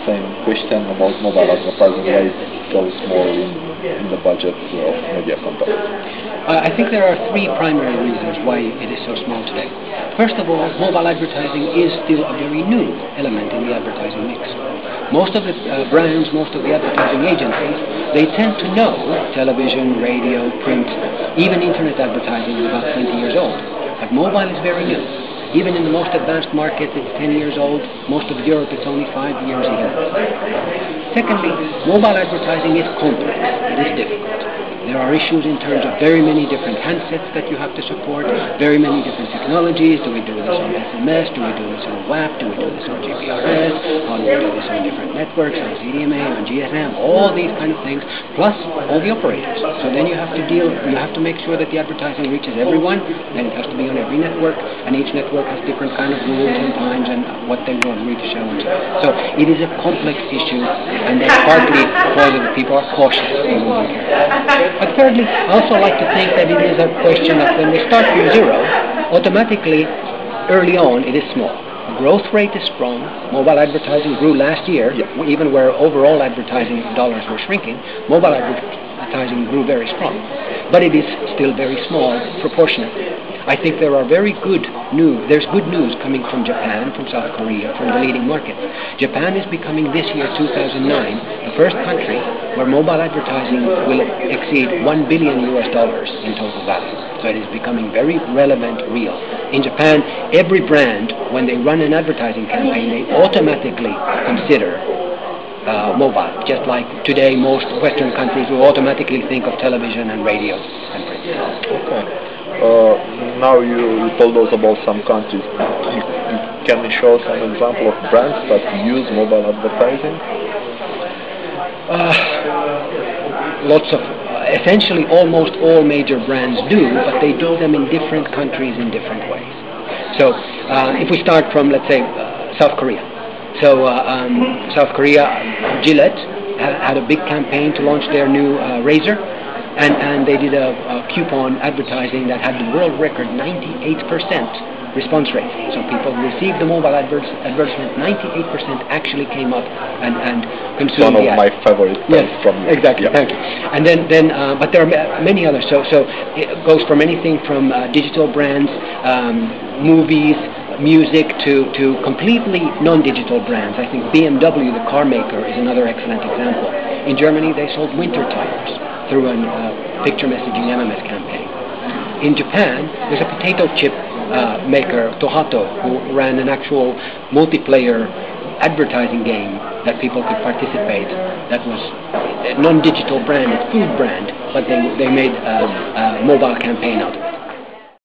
Same question about mobile advertising. Why it goes more in the budget of media companies? I think there are three primary reasons why it is so small today. First of all, mobile advertising is still a very new element in the advertising mix. Most of the brands, most of the advertising agencies, they tend to know television, radio, print, even internet advertising is about 20 years old. But mobile is very new. Even in the most advanced markets, it's 10 years old. Most of Europe, it's only 5 years old. Secondly, mobile advertising is complex. It is difficult. There are issues in terms of very many different handsets that you have to support, very many different technologies. Do we do this on SMS? Do we do this on WAP? Do we do this on GPRS? How do we do this on different networks, on CDMA, on GSM? All these kind of things, plus all the operators. So then you have to make sure that the advertising reaches everyone, then it has to be on every network, and each network has different kind of rules and times and what they want me to show and so on. So it is a complex issue, and that's partly because the people are cautious in moving here. But thirdly, I also like to think that it is a question that when they start from zero, automatically, early on, it is small. Growth rate is strong. Mobile advertising grew last year, even where overall advertising dollars were shrinking. Mobile advertising grew very strong. But it is still very small proportionately. I think there are there's good news coming from Japan, from South Korea, from the leading markets. Japan is becoming this year, 2009, the first country where mobile advertising will exceed $1 billion in total value. So it is becoming very relevant, real. In Japan, every brand, when they run an advertising campaign, they automatically consider mobile. Just like today, most Western countries will automatically think of television and radio and print. Okay. Now you told us about some countries. Can you show some example of brands that use mobile advertising? Lots of, essentially almost all major brands do, but they do them in different countries in different ways. So if we start from, let's say, South Korea. So South Korea, Gillette had a big campaign to launch their new razor. And they did a coupon advertising that had the world record 98% response rate. So people who received the mobile advertisement, 98% actually came up and consumed the ad. One of my favorites from you. Exactly, thank you. And then but there are many others. So it goes from anything from digital brands, movies, music to completely non-digital brands. I think BMW, the car maker, is another excellent example. In Germany, they sold winter tires through a picture messaging MMS campaign. In Japan, there's a potato chip maker, Tohato, who ran an actual multiplayer advertising game that people could participate. That was a non-digital brand, food brand, but they made a mobile campaign out of it.